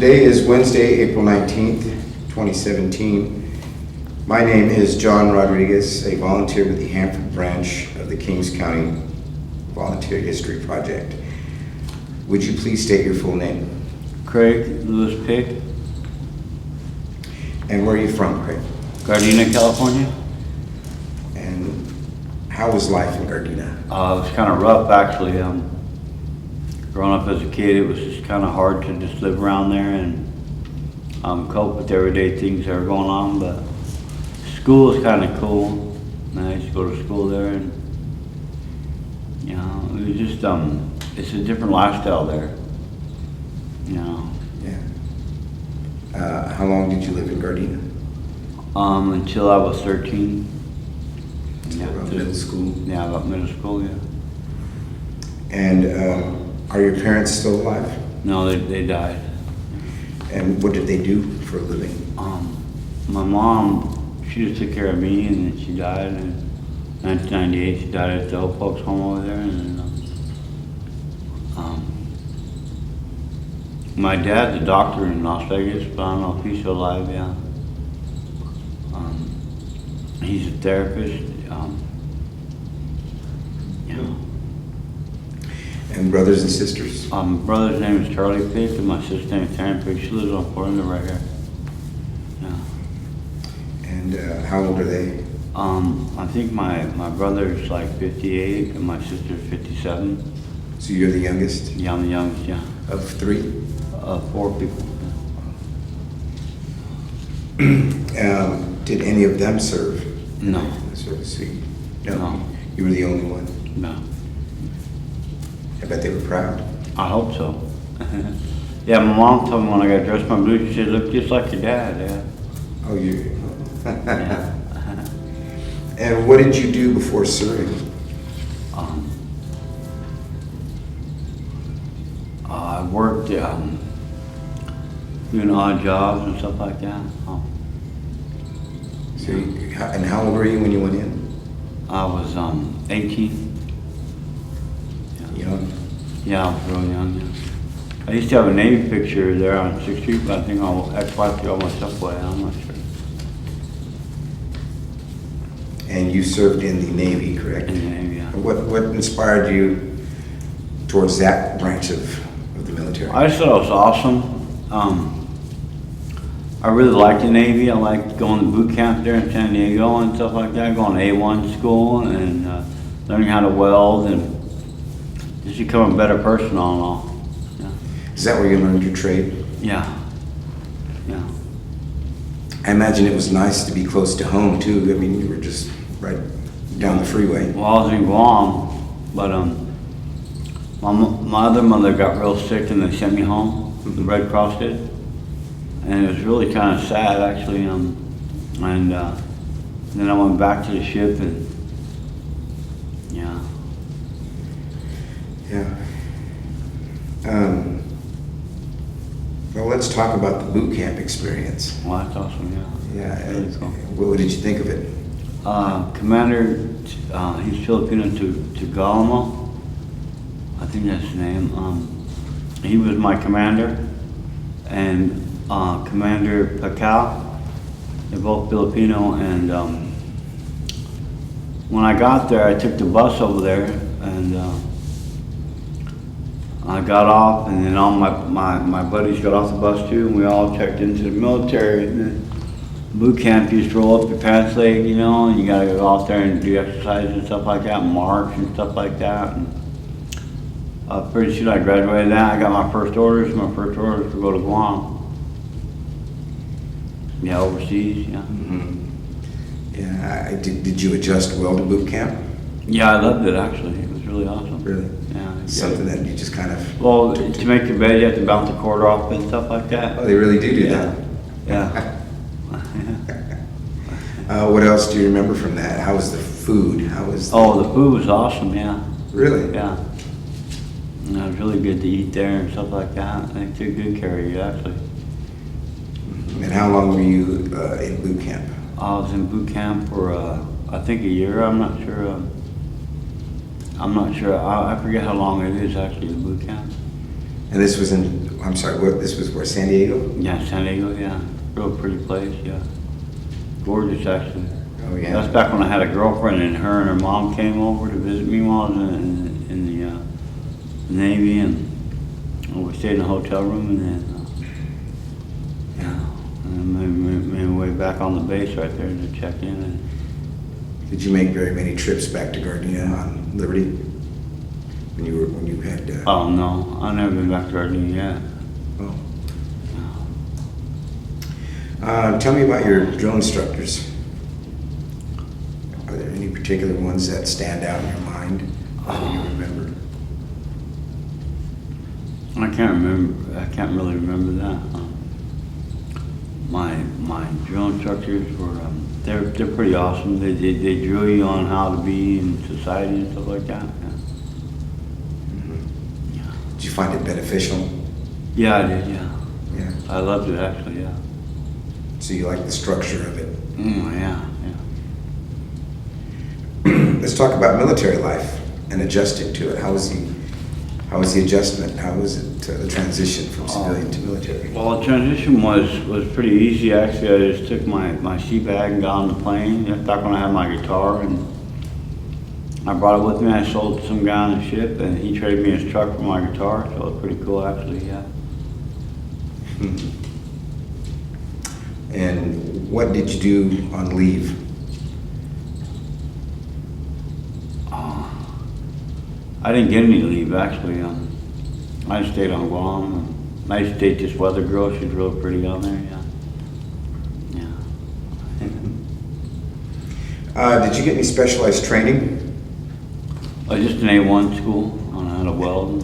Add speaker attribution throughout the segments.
Speaker 1: Today is Wednesday, April 19th, 2017. My name is John Rodriguez, a volunteer with the Hanford branch of the Kings County Volunteer History Project. Would you please state your full name?
Speaker 2: Craig Lewis Pick,
Speaker 1: And where are you from, Craig?
Speaker 2: Gardena, California.
Speaker 1: And how was life in Gardena?
Speaker 2: It was kind of rough, actually. Growing up as a kid, it was just kind of hard to just live around there and cope with everyday things that were going on. But school was kind of cool. And I used to go to school there, and you know, it was just it's a different lifestyle there. You know.
Speaker 1: Yeah. How long did you live in Gardena?
Speaker 2: Until I was 13.
Speaker 1: About middle school.
Speaker 2: Yeah, about middle school. Yeah.
Speaker 1: And are your parents still alive?
Speaker 2: No, they died.
Speaker 1: And what did they do for a living?
Speaker 2: My mom, she just took care of me, and then she died in 1998. She died at the old folks home over there. And my dad's a doctor in Las Vegas, but I don't know if he's still alive. Yeah. He's a therapist.
Speaker 1: And brothers and sisters?
Speaker 2: My brother's name is Charlie Pick, and my sister's name is Taryn Pick. She lives on Florida right here. Yeah.
Speaker 1: And how old are they?
Speaker 2: I think my brother's like 58 and my sister's 57.
Speaker 1: So you're the youngest?
Speaker 2: Yeah, I'm the youngest, yeah.
Speaker 1: Of three?
Speaker 2: 4 people.
Speaker 1: Did any of them serve?
Speaker 2: No.
Speaker 1: In the service? So no.
Speaker 2: No.
Speaker 1: You were the only one?
Speaker 2: No.
Speaker 1: I bet they were proud.
Speaker 2: I hope so. Yeah, my mom told me when I got dressed my boots, she said, "Look just like your dad, yeah."
Speaker 1: Oh, you?
Speaker 2: Yeah.
Speaker 1: And what did you do before serving?
Speaker 2: I worked doing odd jobs and stuff like that.
Speaker 1: So and how old were you when you went in?
Speaker 2: I was 18.
Speaker 1: Young?
Speaker 2: Yeah, I was real young. Yeah. I used to have a Navy picture there on 6th Street, but I think I'll ex-wife threw all my stuff away. I'm not sure.
Speaker 1: And you served in the Navy, correct?
Speaker 2: In the Navy, yeah.
Speaker 1: What inspired you towards that branch of the military?
Speaker 2: I just thought it was awesome. I really liked the Navy. I liked going to boot camp there in San Diego and stuff like that, going to A1 school and learning how to weld and just become a better person all in all. Yeah.
Speaker 1: Is that where you learned your trade?
Speaker 2: Yeah. Yeah.
Speaker 1: I imagine it was nice to be close to home too. I mean, you were just right down the freeway.
Speaker 2: Well, I was in Guam, but my other mother got real sick and they sent me home. The Red Cross did, and it was really kind of sad actually. And then I went back to the ship and yeah.
Speaker 1: Yeah. Well, let's talk about the boot camp experience.
Speaker 2: Well, that's awesome. Yeah.
Speaker 1: Yeah.
Speaker 2: Really cool.
Speaker 1: What did you think of it?
Speaker 2: Commander, he's Filipino to Galmo. I think that's his name. He was my commander, and Commander Pacquiao. They're both Filipino, and when I got there, I took the bus over there, and I got off, and then all my buddies got off the bus too, and we all checked into the military. And then boot camp, you just roll up your pants leg, you know, and you gotta go out there and do exercises and stuff like that, march and stuff like that. And pretty soon I graduated that. I got my first orders. My first orders to go to Guam. Yeah, overseas, yeah.
Speaker 1: Mm-hmm. Yeah. Did you adjust well to boot camp?
Speaker 2: Yeah, I loved it actually. It was really awesome.
Speaker 1: Really?
Speaker 2: Yeah.
Speaker 1: Something that you just kind of...
Speaker 2: Well, to make your bed, you have to bounce the cord off and stuff like that.
Speaker 1: Oh, they really do
Speaker 2: Yeah.
Speaker 1: that?
Speaker 2: Yeah.
Speaker 1: What else do you remember from that? How was the food? How was...
Speaker 2: Oh, the food was awesome, yeah.
Speaker 1: Really?
Speaker 2: Yeah. And it was really good to eat there and stuff like that. They took good care of you, actually.
Speaker 1: And how long were you in boot camp?
Speaker 2: I was in boot camp for, I think a year. I'm not sure. I forget how long it is actually, the boot camp.
Speaker 1: And this was I'm sorry, this was where, San Diego?
Speaker 2: Yeah, San Diego, yeah. Real pretty place, yeah. Gorgeous, actually.
Speaker 1: Oh, yeah.
Speaker 2: That's back when I had a girlfriend, and her mom came over to visit me while I was in the Navy, and we stayed in a hotel room, and then, and then made my way back on the base right there to check in. And
Speaker 1: Did you make very many trips back to Gardena on Liberty? When you had,
Speaker 2: oh, no, I've never been back to Gardena yet.
Speaker 1: oh. Tell me about your drill instructors. Are there any particular ones that stand out in your mind or that you remember?
Speaker 2: I can't really remember that. My drill instructors were, they're pretty awesome. They drill you on how to be in society and stuff like that. Yeah.
Speaker 1: Did you find it beneficial?
Speaker 2: Yeah, I did, yeah.
Speaker 1: Yeah.
Speaker 2: I loved it, actually, yeah.
Speaker 1: So you like the structure of it?
Speaker 2: Yeah.
Speaker 1: Let's talk about military life and adjusting to it. How was the adjustment? How was it, the transition from civilian to military?
Speaker 2: Well, the transition was pretty easy, actually. I just took my sea bag and got on the plane. That's back when I had my guitar, and I brought it with me. I sold it to some guy on the ship, and he traded me his truck for my guitar, so it was pretty cool, actually, yeah.
Speaker 1: And what did you do on leave?
Speaker 2: I didn't get any leave, actually. I stayed on Guam. I used to date this weather girl. She's real pretty on there, yeah.
Speaker 1: Did you get any specialized training?
Speaker 2: Just an A1 school on how to weld.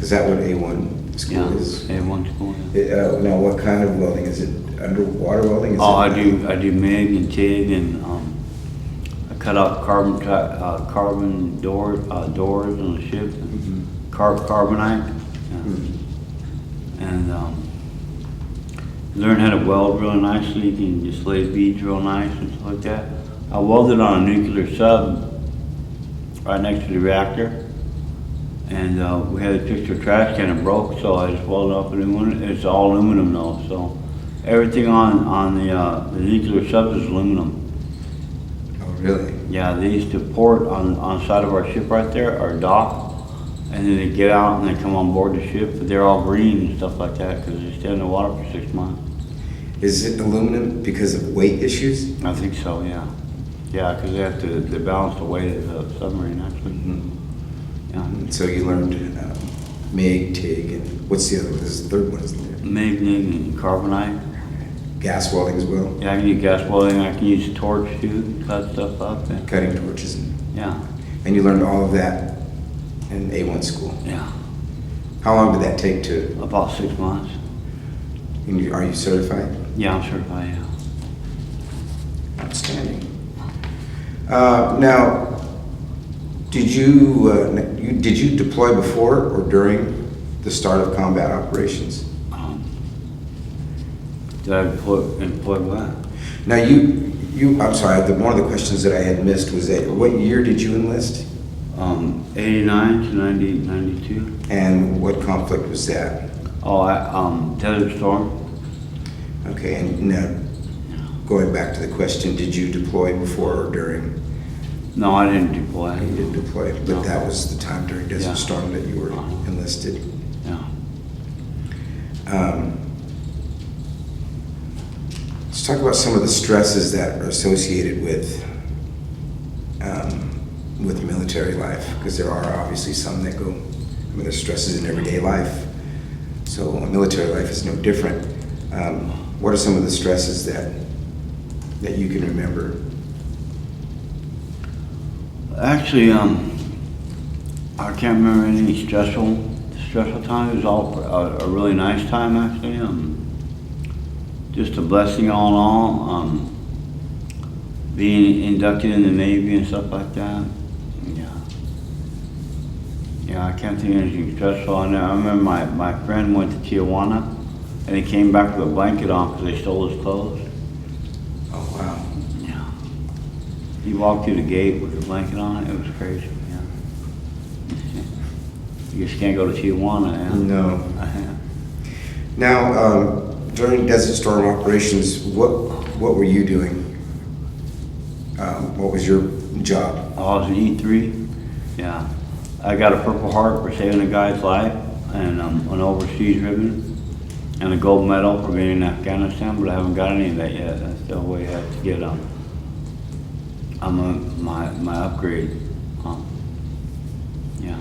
Speaker 1: Is that what A1 school
Speaker 2: Yeah,
Speaker 1: is?
Speaker 2: A1 school, yeah.
Speaker 1: Now, what kind of welding? Is it underwater welding? Is
Speaker 2: Oh,
Speaker 1: it,
Speaker 2: I do MIG and TIG, and I cut out carbon doors on the ship, and carbonite, and learn how to weld real nicely. You can just lay beads real nice and stuff like that. I welded on a nuclear sub right next to the reactor, and we had to fix our trash can, it broke, so I just welded up a new one. It's all aluminum though, so everything on the nuclear sub is aluminum.
Speaker 1: Oh, really?
Speaker 2: Yeah, they used to port on the side of our ship right there, our dock, and then they get out and they come on board the ship, but they're all green and stuff like that because they stay in the water for 6 months.
Speaker 1: Is it aluminum because of weight issues?
Speaker 2: I think so, yeah. Yeah, because they balance the weight of the submarine, actually. Yeah.
Speaker 1: So you learned MIG, TIG, and what's the other one? This is the third one, isn't it?
Speaker 2: MIG and carbonite.
Speaker 1: Gas welding as well?
Speaker 2: Yeah, I can use gas welding. I can use a torch too, to cut stuff up. And,
Speaker 1: Cutting torches.
Speaker 2: yeah,
Speaker 1: And you learned all of that in A1 school?
Speaker 2: yeah.
Speaker 1: How long did that take to,
Speaker 2: About 6 months.
Speaker 1: and are you certified?
Speaker 2: Yeah, I'm certified, yeah.
Speaker 1: Outstanding. Now, did you deploy before or during the start of combat operations?
Speaker 2: Did I employ what?
Speaker 1: Now I'm sorry, one of the questions that I had missed was that, what year did you enlist?
Speaker 2: 89 to 92.
Speaker 1: And what conflict was that?
Speaker 2: Oh, Desert Storm.
Speaker 1: Okay, and now, going back to the question, did you deploy before or during?
Speaker 2: No, I didn't deploy.
Speaker 1: You didn't deploy, but
Speaker 2: No.
Speaker 1: that was the time during Desert
Speaker 2: Yeah.
Speaker 1: Storm that you were enlisted.
Speaker 2: Yeah.
Speaker 1: Let's talk about some of the stresses that are associated with military life, because there are obviously some that go, there's stresses in everyday life. So military life is no different. What are some of the stresses that you can remember?
Speaker 2: Actually, I can't remember any stressful time. It was all a really nice time, actually. Just a blessing all in all. Being inducted in the Navy and stuff like that. Yeah, I can't think of anything stressful. I remember my friend went to Tijuana, and he came back with a blanket on because they stole his clothes.
Speaker 1: Oh, wow.
Speaker 2: Yeah. He walked through the gate with a blanket on it. It was crazy, You just can't go to Tijuana, yeah.
Speaker 1: No. Now, during Desert Storm operations, what were you doing? What was your job?
Speaker 2: I was an E3, yeah. I got a Purple Heart for saving a guy's life, and an overseas ribbon, and a gold medal for being in Afghanistan, but I haven't got any of that yet. That's still way ahead to get my upgrade. Yeah.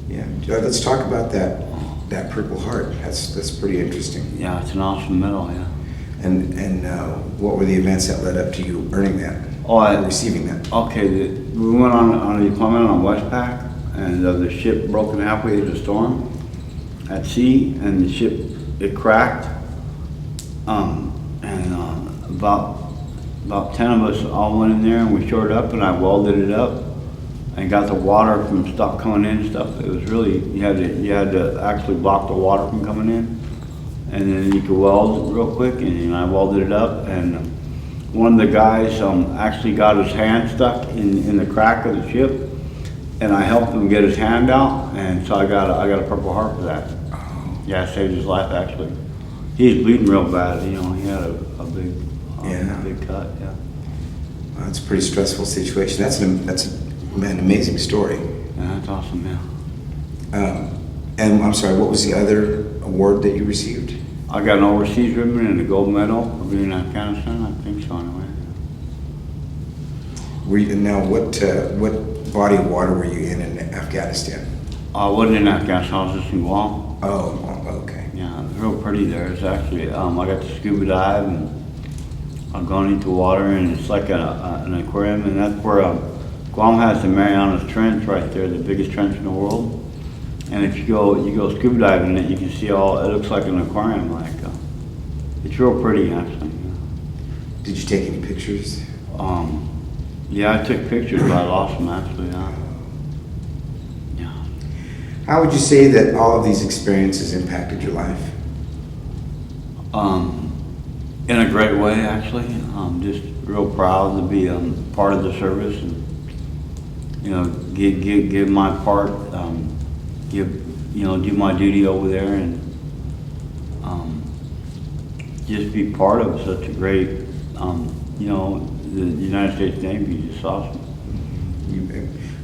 Speaker 1: Yeah, let's talk about that Purple Heart. That's pretty interesting.
Speaker 2: Yeah, it's an awesome medal, yeah.
Speaker 1: And what were the events that led up to you earning that? Or receiving that?
Speaker 2: Okay, we went on a deployment on Westpac, and the ship broke in halfway through the storm at sea, and the ship, it cracked. About 10 of us all went in there, and we shored up, and I welded it up and got the water from stop coming in and stuff. It was really, you had to actually block the water from coming in, and then you could weld real quick, and I welded it up, and one of the guys actually got his hand stuck in the crack of the ship, and I helped him get his hand out, and so I got a Purple Heart for that. Yeah, I saved his life actually. He was bleeding real bad, you know. He had a big, big cut. Yeah.
Speaker 1: Well, that's a pretty stressful situation. That's an amazing story.
Speaker 2: Yeah, that's awesome. Yeah.
Speaker 1: And I'm sorry, what was the other award that you received?
Speaker 2: I got an overseas ribbon and a gold medal for being in Afghanistan. I think so, anyway.
Speaker 1: Now, what body of water were you in Afghanistan?
Speaker 2: I wasn't in Afghanistan. I was just in Guam.
Speaker 1: Oh, okay.
Speaker 2: Yeah, it was real pretty there. It's actually, I got to scuba dive, and I'm going into water, and it's like an aquarium, and that's where Guam has the Marianas Trench right there, the biggest trench in the world. And if you go scuba diving in it, you can see it looks like an aquarium, it's real pretty actually. Yeah.
Speaker 1: Did you take any pictures?
Speaker 2: Yeah, I took pictures, but I lost them actually. Yeah.
Speaker 1: How would you say that all of these experiences impacted your life?
Speaker 2: In a great way actually. Just real proud to be part of the service, and give my part. Do my duty over there, and just be part of such a great, the United States Navy is awesome.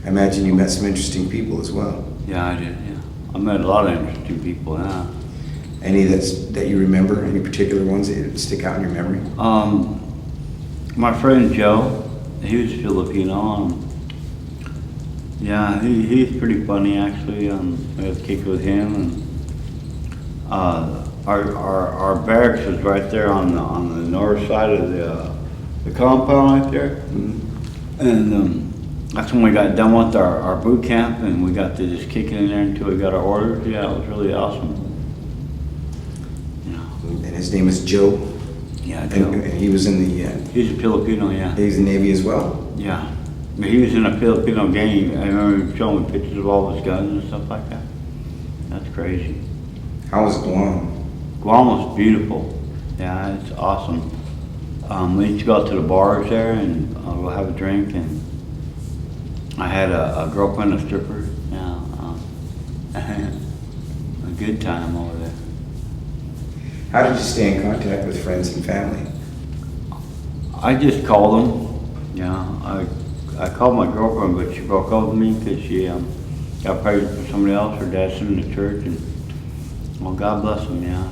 Speaker 1: I imagine you met some interesting people as well.
Speaker 2: Yeah, I did, yeah. I met a lot of interesting people, yeah.
Speaker 1: Any that you remember, any particular ones that stick out in your memory?
Speaker 2: My friend Joe, he was Filipino. Yeah, he's pretty funny actually. I had to kick with him, and our barracks was right there on the north side of the compound right there. Mm-hmm. And that's when we got done with our boot camp, and we got to just kick it in there until we got our orders. Yeah, it was really awesome.
Speaker 1: And his name is Joe?
Speaker 2: Yeah, Joe.
Speaker 1: And he was in the...
Speaker 2: He's a Filipino, yeah.
Speaker 1: He's in the Navy as well?
Speaker 2: Yeah. He was in a Filipino gang. I remember him showing me pictures of all his guns and stuff like that. That's crazy.
Speaker 1: How was Guam?
Speaker 2: Guam was beautiful. Yeah, it's awesome. We used to go out to the bars there and we'll have a drink, and I had a girlfriend, a stripper. Yeah, a good time over there.
Speaker 3: How did you stay in contact with friends and family?
Speaker 2: I just called them. Yeah, I called my girlfriend, but she broke up with me because she got pregnant for somebody else. Her dad's in the church, and well, God bless them. Yeah,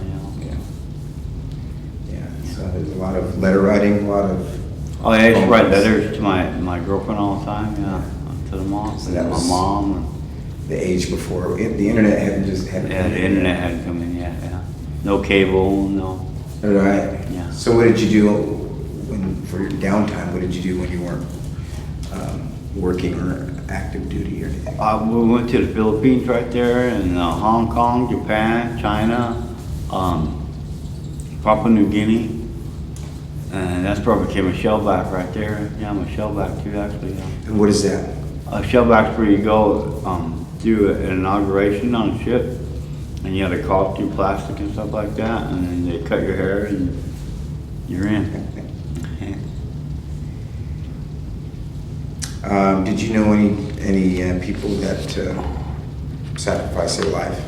Speaker 3: Yeah. So there's a lot of letter writing, a lot of.
Speaker 2: Oh, yeah, I used to write letters to my girlfriend all the time. Yeah, to the mom,
Speaker 3: So
Speaker 2: and
Speaker 3: that
Speaker 2: my
Speaker 3: was
Speaker 2: mom.
Speaker 3: the age before the internet hadn't
Speaker 2: Yeah, the internet hadn't come in yet. Yeah, no cable, no.
Speaker 3: Right.
Speaker 2: Yeah.
Speaker 3: So what did you do for your downtime? What did you do when you weren't working or active duty or anything?
Speaker 2: We went to the Philippines right there, and Hong Kong, Japan, China, Papua New Guinea, and that's where I became a shellback right there. Yeah, I'm a shellback too, actually. Yeah.
Speaker 3: And what is that?
Speaker 2: A shellback's where you go do an inauguration on a ship, and you had to caulk through plastic and stuff like that, and then they cut your hair and you're in.
Speaker 3: Did you know any people that
Speaker 1: sacrifice their life?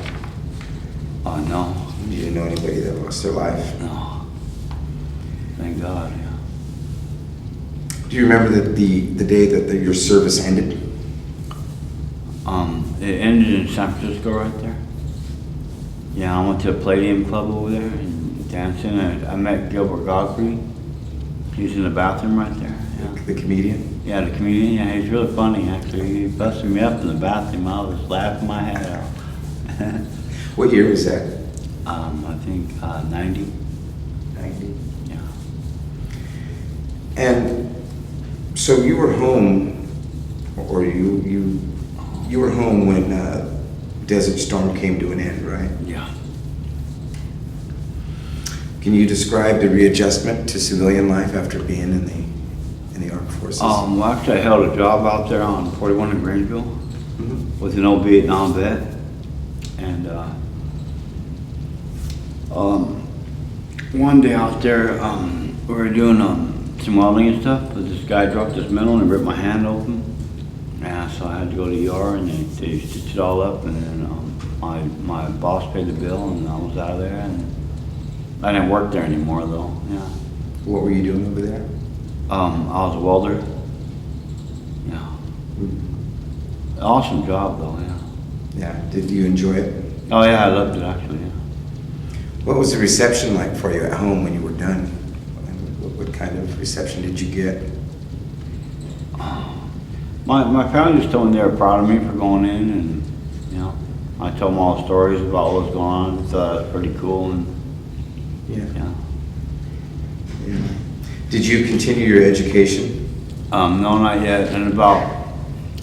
Speaker 2: No,
Speaker 1: Do you know anybody that lost their life?
Speaker 2: no. Thank God, yeah.
Speaker 1: Do you remember the day that your service ended?
Speaker 2: It ended in San Francisco right there. Yeah, I went to a Palladium Club over there and dancing. I met Gilbert Godfrey. He's in the bathroom right there. Yeah.
Speaker 1: The comedian?
Speaker 2: Yeah, the comedian. Yeah, he's really funny actually. He busted me up in the bathroom. I was laughing my head out.
Speaker 1: What year was that?
Speaker 2: I think 90.
Speaker 1: 90.
Speaker 2: Yeah.
Speaker 1: And so you were home, or you were home when Desert Storm came to an end, right?
Speaker 2: Yeah.
Speaker 1: Can you describe the readjustment to civilian life after being in the armed forces?
Speaker 2: Well, actually, I held a job out there on 41 in Grangeville
Speaker 1: Mhm.
Speaker 2: with an old Vietnam vet, and one day out there, we were doing some welding and stuff, but this guy dropped his metal and ripped my hand open. Yeah, so I had to go to ER and they stitched it all up, and then my boss paid the bill and I was out of there, and I didn't work there anymore though. Yeah.
Speaker 1: What were you doing over there?
Speaker 2: I was a welder. Yeah. Awesome job though, yeah.
Speaker 1: Yeah. Did you enjoy it?
Speaker 2: Oh yeah, I loved it actually, yeah.
Speaker 1: What was the reception like for you at home when you were done? What kind of reception did you get?
Speaker 2: My family just told me they were proud of me for going in, and you know, I told them all the stories about what was going on. So that was pretty cool, and
Speaker 1: Yeah.
Speaker 2: yeah.
Speaker 1: Yeah. Did you continue your education?
Speaker 2: No, not yet. In about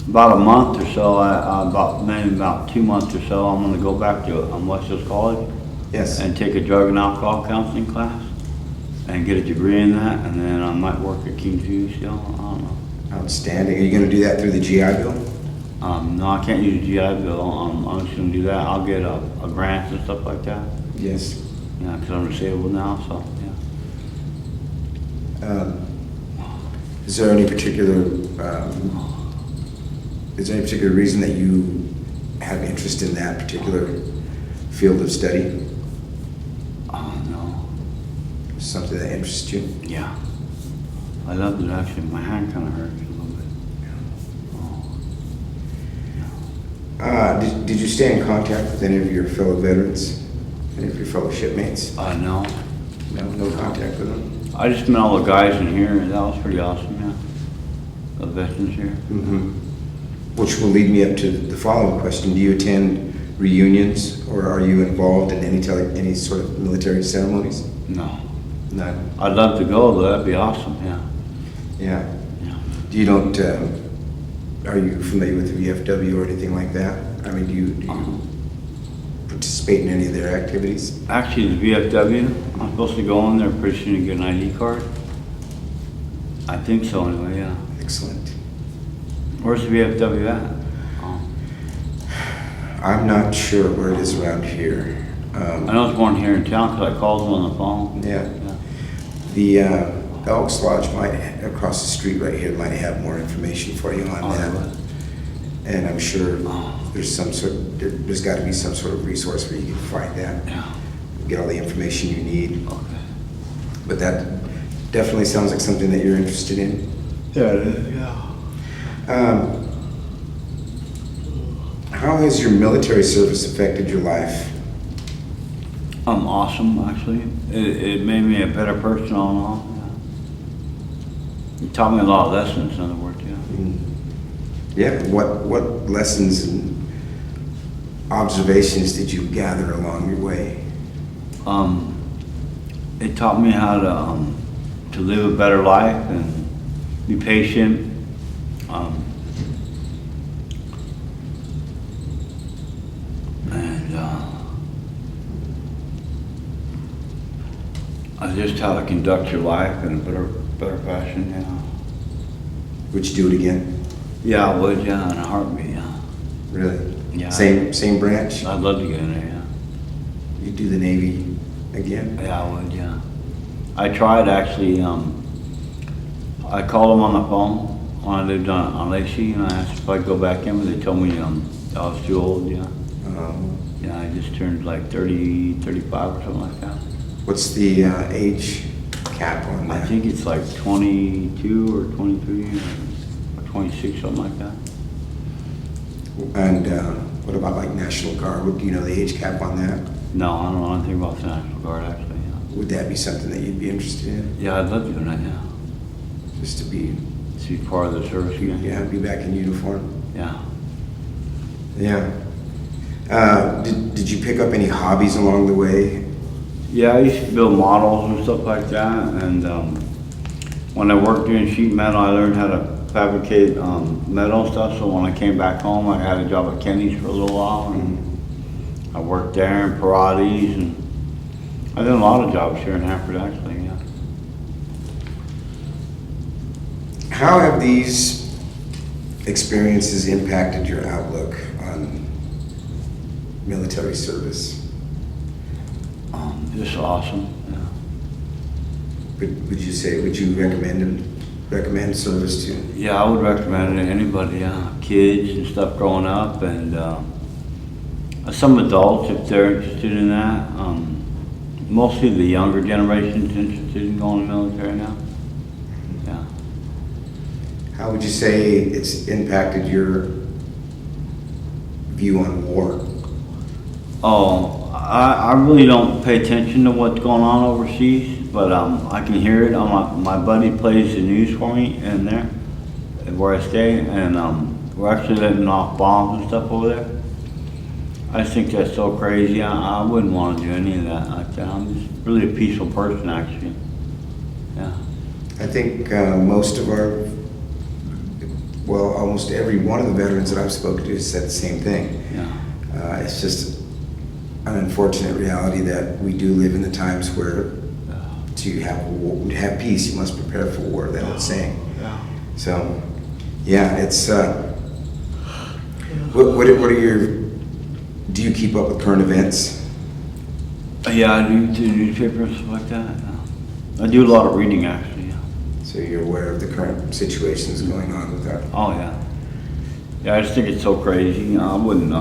Speaker 2: a month or so, maybe about 2 months or so, I'm gonna go back to West Hills College
Speaker 1: Yes.
Speaker 2: and take a drug and alcohol counseling class and get a degree in that, and then I might work at Kingsview still. I don't know.
Speaker 1: Outstanding. Are you going to do that through the GI Bill?
Speaker 2: No, I can't use a GI Bill. I'm just gonna do that. I'll get a grant and stuff like that.
Speaker 1: Yes.
Speaker 2: Yeah, because I'm disabled now, so yeah.
Speaker 1: Is there any particular reason that you have interest in that particular field of study?
Speaker 2: No.
Speaker 1: Something that interests you?
Speaker 2: Yeah. I loved it actually. My hand kind of hurts a little bit. Oh.
Speaker 1: Did you stay in contact with any of your fellow veterans? Any of your fellow shipmates?
Speaker 2: No.
Speaker 1: No contact with them?
Speaker 2: I just met all the guys in here, and that was pretty awesome, yeah. The veterans here.
Speaker 1: Mm-hmm. Which will lead me up to the following question. Do you attend reunions, or are you involved in any sort of military ceremonies?
Speaker 2: No.
Speaker 1: None.
Speaker 2: I'd love to go, though. That'd be awesome, yeah.
Speaker 1: Yeah.
Speaker 2: Yeah.
Speaker 1: You don't, are you familiar with the VFW or anything like that? I mean, do you participate in any of their activities?
Speaker 2: Actually, the VFW, I'm supposed to go in there pretty soon to get an ID card. I think so anyway, yeah.
Speaker 1: Excellent.
Speaker 2: Where's the VFW at? Oh.
Speaker 1: I'm not sure where it is around here.
Speaker 2: I know it's one here in town because I called them on the phone.
Speaker 1: Yeah. The Elks Lodge across the street right here might have more information for you on that. And I'm sure there's there's got to be some sort of resource where you can find that.
Speaker 2: Yeah.
Speaker 1: Get all the information you need.
Speaker 2: Okay.
Speaker 1: But that definitely sounds like something that you're interested in.
Speaker 2: Yeah, it is, yeah.
Speaker 1: How has your military service affected your life?
Speaker 2: Awesome, actually. It made me a better person all in all. Yeah. It taught me a lot of lessons, in other words, yeah.
Speaker 1: Yeah, what lessons and observations did you gather along your way?
Speaker 2: It taught me how to live a better life and be patient. Just how to conduct your life in a better fashion, you know.
Speaker 1: Would you do it again?
Speaker 2: Yeah, I would, yeah, in a heartbeat, yeah.
Speaker 1: Really?
Speaker 2: Yeah.
Speaker 1: Same branch?
Speaker 2: I'd love to get in there, yeah.
Speaker 1: You'd do the Navy again?
Speaker 2: Yeah, I would, yeah. I tried actually, I called them on the phone when I lived on Lacey, and I asked if I'd go back in, but they told me I was too old, yeah. Yeah, I just turned like 30, 35 or something like that.
Speaker 3: What's the age cap on
Speaker 2: I
Speaker 3: that?
Speaker 2: think it's like 22 or 23 or 26, something like that.
Speaker 3: And what about like National Guard? Do you know the age cap on that?
Speaker 2: No, I don't know anything about the National Guard actually. Yeah,
Speaker 3: Would that be something that you'd be interested in?
Speaker 2: yeah, I'd love doing that, yeah.
Speaker 3: Just to be,
Speaker 2: To be part of the service again.
Speaker 3: yeah, be back in uniform?
Speaker 2: Yeah.
Speaker 3: Yeah. Did you pick up any hobbies along the way?
Speaker 2: Yeah, I used to build models and stuff like that, and when I worked doing sheet metal, I learned how to fabricate metal and stuff, so when I came back home, I had a job at Kenny's for a little while, and I worked there in Paratis, and I did a lot of jobs here in Hanford, actually, yeah.
Speaker 3: How have these experiences impacted your outlook on military service?
Speaker 2: Just awesome, yeah.
Speaker 3: Would you say, would you recommend service to?
Speaker 2: Yeah, I would recommend it to anybody, yeah, kids and stuff growing up, and some adults if they're interested in that. Mostly the younger generation's interested in going to the military now. Yeah.
Speaker 3: How would you say it's impacted your view on war?
Speaker 2: Oh, I really don't pay attention to what's going on overseas, but I can hear it. My buddy plays the news for me in there, where I stay, and we're actually letting off bombs and stuff over there. I just think that's so crazy. I wouldn't want to do any of that like that. I'm just really a peaceful person, actually. Yeah.
Speaker 3: I think most of our, well, almost every one of the veterans that I've spoken to has said the same thing.
Speaker 2: Yeah.
Speaker 3: It's just an unfortunate reality that we do live in the times where to have peace, you must prepare for war, that old saying.
Speaker 2: Yeah.
Speaker 3: So, yeah, it's, what are your, do you keep up with current events?
Speaker 2: Yeah, I do newspapers and stuff like that. Yeah. I do a lot of reading, actually. Yeah.
Speaker 3: So you're aware of the current situations going on with that?
Speaker 2: Oh yeah. Yeah, I just think it's so crazy. You know, I wouldn't.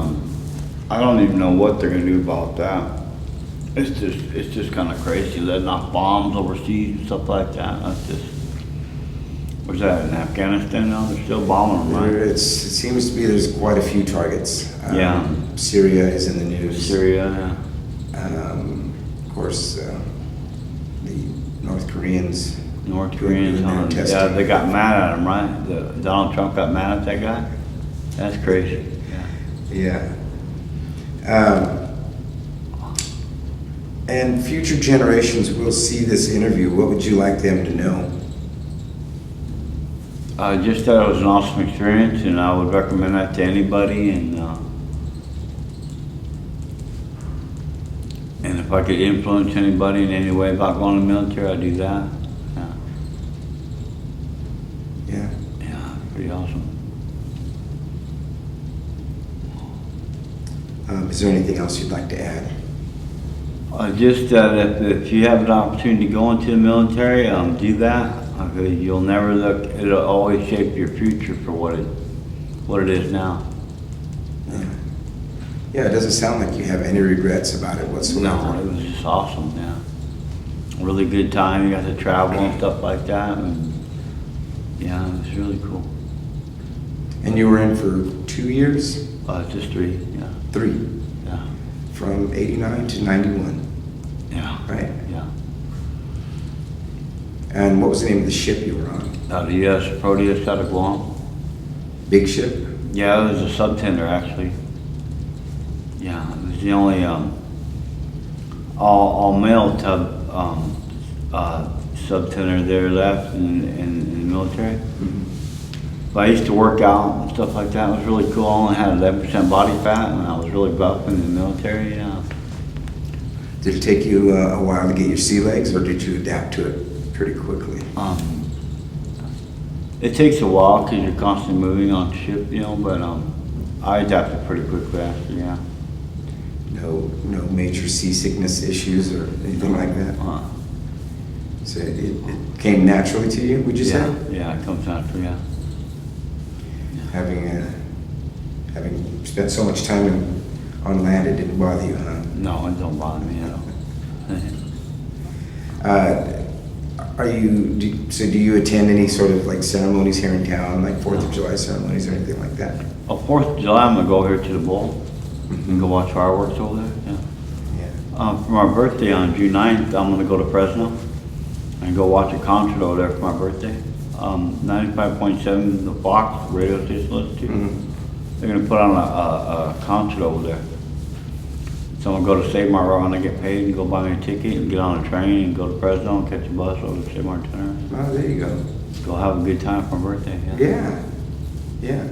Speaker 2: I don't even know what they're gonna do about that. It's just kind of crazy letting off bombs overseas and stuff like that. That's just. Where's that in Afghanistan now? They're still bombing them, right?
Speaker 3: It seems to be there's quite a few targets.
Speaker 2: Yeah.
Speaker 3: Syria is in the news.
Speaker 2: Syria.
Speaker 3: Of course, the North Koreans.
Speaker 2: North Koreans.
Speaker 3: doing their
Speaker 2: Yeah,
Speaker 3: testing.
Speaker 2: they got mad at him, right? Donald Trump got mad at that guy. That's crazy. Yeah.
Speaker 3: Yeah. And future generations will see this interview. What would you like them to know?
Speaker 2: Just that it was an awesome experience, and I would recommend that to anybody. And if I could influence anybody in any way about going to the military, I'd do that. Yeah,
Speaker 3: Yeah.
Speaker 2: yeah, pretty awesome.
Speaker 3: Is there anything else you'd like to add?
Speaker 2: Just that if you have an opportunity to go into the military, do that. You'll never look. It'll always shape your future for what it is now.
Speaker 3: Yeah. Yeah, it doesn't sound like you have any regrets about it whatsoever.
Speaker 2: No, it was just awesome. Yeah, really good time. You got to travel and stuff like that, and yeah, it was really cool.
Speaker 3: And you were in for 2 years?
Speaker 2: Just 3. Yeah,
Speaker 3: 3.
Speaker 2: yeah,
Speaker 3: From 89 to 91,
Speaker 2: yeah,
Speaker 3: right?
Speaker 2: yeah.
Speaker 3: And what was the name of the ship you were on?
Speaker 2: The U.S. Proteus out of Guam.
Speaker 3: Big ship?
Speaker 2: Yeah, it was a subtender actually. Yeah, it was the only all male subtender there left in the military. But I used to work out and stuff like that. It was really cool. I only had 11% body fat, and I was really buff in the military. Yeah.
Speaker 3: Did it take you a while to get your sea legs, or did you adapt to it pretty quickly?
Speaker 2: It takes a while because you're constantly moving on ship, you know. But I adapted pretty quickly after. Yeah.
Speaker 3: No major seasickness issues or anything like that? So it came naturally to you, would you say?
Speaker 2: Yeah, it comes after. Yeah.
Speaker 3: Having spent so much time On land, it didn't bother you, huh?
Speaker 2: No, it don't bother me at all.
Speaker 3: So do you attend any sort of like ceremonies here in town, like 4th of July ceremonies or anything like that?
Speaker 2: Oh, 4th of July, I'm gonna go here to the Bowl and go watch fireworks over there, yeah.
Speaker 3: Yeah.
Speaker 2: For my birthday on June 9th, I'm gonna go to Fresno and go watch a concert over there for my birthday. 95.7, the Fox radio station listens to.
Speaker 3: Mhm.
Speaker 2: They're gonna put on a concert over there. So I'm gonna go to St. Martin, I get paid and go buy me a ticket and get on a train and go to Fresno and catch a bus over to St. Martin.
Speaker 3: Oh, there you go.
Speaker 2: Go have a good time for my birthday, yeah.
Speaker 3: Yeah,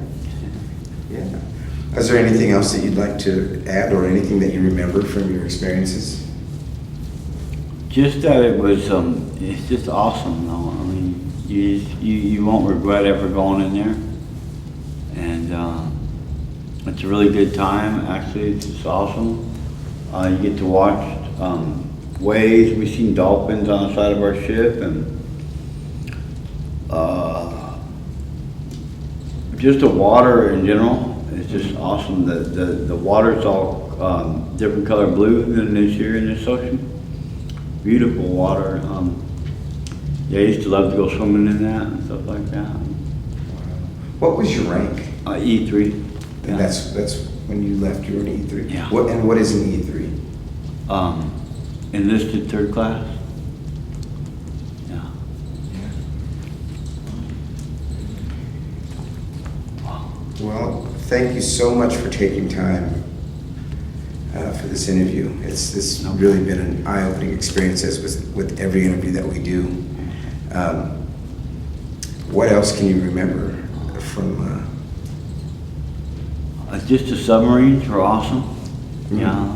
Speaker 3: yeah. Is there anything else that you'd like to add or anything that you remember from your experiences?
Speaker 2: Just that it was, it's just awesome, though. I mean, you won't regret ever going in there. And, it's a really good time, actually, it's just awesome. You get to watch, waves, we've seen dolphins on the side of our ship, and, just the water in general is just awesome. The water's all, different color blue than it is here in this ocean. Beautiful water. Yeah, I used to love to go swimming in that and stuff like that.
Speaker 3: What was your rank?
Speaker 2: E3.
Speaker 3: And that's when you left, you were an E3?
Speaker 2: Yeah.
Speaker 3: What is an E3?
Speaker 2: Enlisted 3rd class. Yeah.
Speaker 3: Well, thank you so much for taking time for this interview. It's really been an eye-opening experience as with every interview that we do. What else can you remember from?
Speaker 2: Just the submarines were awesome.
Speaker 3: Mhm.
Speaker 2: Yeah.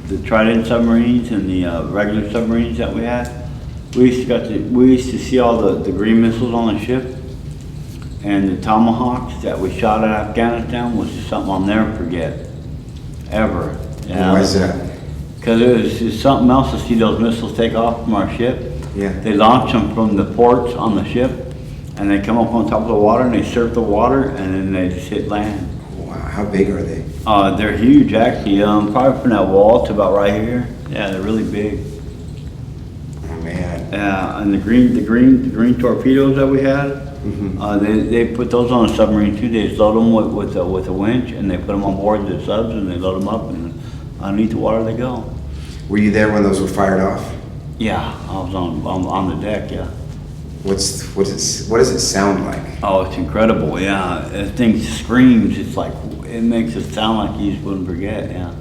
Speaker 2: The Trident submarines and the regular submarines that we had. We used to see all the green missiles on the ship, and the Tomahawks that we shot at Afghanistan was just something I'll never forget, ever.
Speaker 3: Why is that?
Speaker 2: Because it was just something else to see those missiles take off from our ship.
Speaker 3: Yeah.
Speaker 2: They launch them from the ports on the ship, and they come up on top of the water, and they surf the water, and then they just hit land.
Speaker 3: Wow, how big are they?
Speaker 2: They're huge, actually. Probably from that wall to about right here. Yeah, they're really big.
Speaker 3: Oh man.
Speaker 2: Yeah, and the green torpedoes that we had,
Speaker 3: Mhm.
Speaker 2: they put those on a submarine too. They just load them with a winch, and they put them on board the subs, and they load them up, and underneath the water they go.
Speaker 3: Were you there when those were fired off?
Speaker 2: Yeah, I was on the deck. Yeah.
Speaker 3: What does it sound like?
Speaker 2: Oh, it's incredible. Yeah, that thing screams. It's like it makes it sound like you just wouldn't forget. Yeah.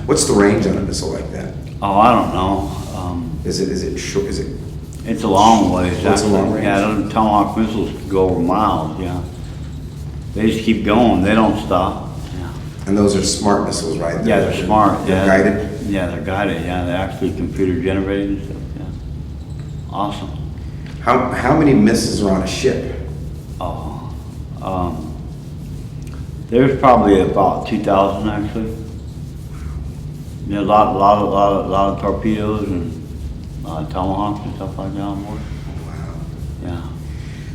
Speaker 3: What's the range on a missile like that?
Speaker 2: Oh, I don't know.
Speaker 3: Is it short? Is it?
Speaker 2: It's a long ways.
Speaker 3: It's a
Speaker 2: actually.
Speaker 3: long range.
Speaker 2: Yeah, those Tomahawk missiles go over miles. Yeah, they just keep going. They don't stop. Yeah,
Speaker 3: And those are smart missiles, right?
Speaker 2: yeah, they're smart.
Speaker 3: They're
Speaker 2: Yeah,
Speaker 3: guided.
Speaker 2: Yeah, they're guided. Yeah, they're actually computer generated and stuff. Yeah, awesome.
Speaker 3: How many missiles are on a ship?
Speaker 2: Oh, there's probably about 2,000 actually. Yeah, a lot of torpedoes and tomahawks and stuff like that on board.
Speaker 3: Wow.
Speaker 2: Yeah.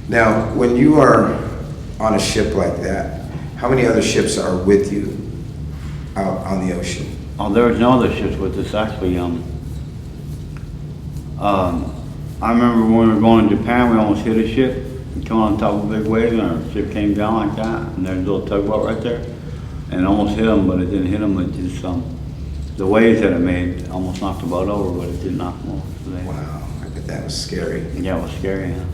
Speaker 3: Now, when you are on a ship like that, how many other ships are with you out on the ocean?
Speaker 2: Oh, there was no other ships with us actually. I remember when we were going to Japan, we almost hit a ship. We came on top of a big wave, and our ship came down like that, and there's a little tugboat right there, and it almost hit them, but it didn't hit them. It just the waves that it made almost knocked the boat over, but it didn't knock them over. So
Speaker 3: Wow, I bet that was scary.
Speaker 2: yeah, it was scary. Yeah,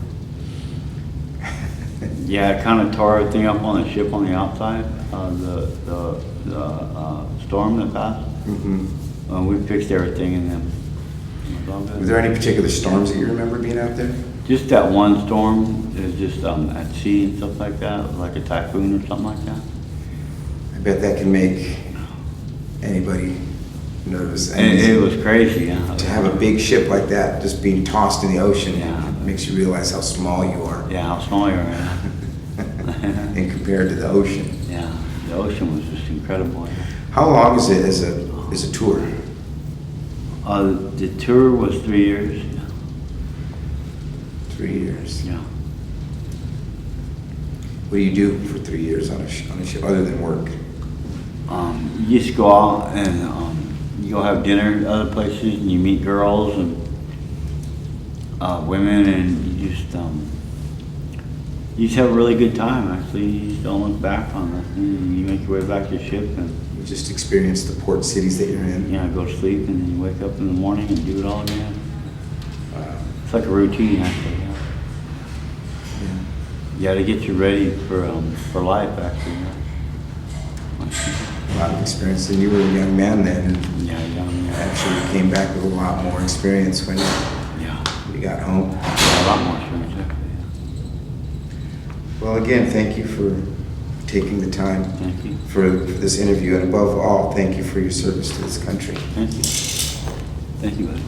Speaker 2: yeah, it kind of tore everything up on the ship on the outside. The storm that passed.
Speaker 3: Mhm.
Speaker 2: We fixed everything in them. It was all good.
Speaker 3: Were there any particular storms that you remember being out there?
Speaker 2: Just that one storm is just at sea and stuff like that, like a typhoon or something like that.
Speaker 3: I bet that can make anybody nervous.
Speaker 2: It was crazy, yeah.
Speaker 3: To have a big ship like that just being tossed in the ocean,
Speaker 2: Yeah.
Speaker 3: it makes you realize how small you are
Speaker 2: Yeah, how small you are, yeah.
Speaker 3: and compared to the ocean.
Speaker 2: Yeah, the ocean was just incredible. Yeah.
Speaker 3: How long is it as a tour?
Speaker 2: The tour was 3 years.
Speaker 3: 3 years.
Speaker 2: Yeah.
Speaker 3: What do you do for 3 years on a ship other than work?
Speaker 2: You just go out and, you go have dinner at other places and you meet girls and, women, and you just have a really good time, actually. You just don't look back on it. You make your way back to the ship and,
Speaker 3: You just experience the port cities that you're in.
Speaker 2: go to sleep, and then you wake up in the morning and do it all again.
Speaker 3: Wow.
Speaker 2: It's like a routine, actually, yeah.
Speaker 3: Yeah.
Speaker 2: Yeah, to get you ready for life, actually, yeah.
Speaker 3: A lot of experience, and you were a young man then, and
Speaker 2: Yeah, yeah.
Speaker 3: actually you came back with a lot more experience when
Speaker 2: Yeah.
Speaker 3: you got home.
Speaker 2: A lot more experience, actually,
Speaker 3: Well, again, thank you for taking the time
Speaker 2: yeah. Thank you.
Speaker 3: for this interview, and above all, thank you for your service to this country.
Speaker 2: Thank you. Thank you, buddy.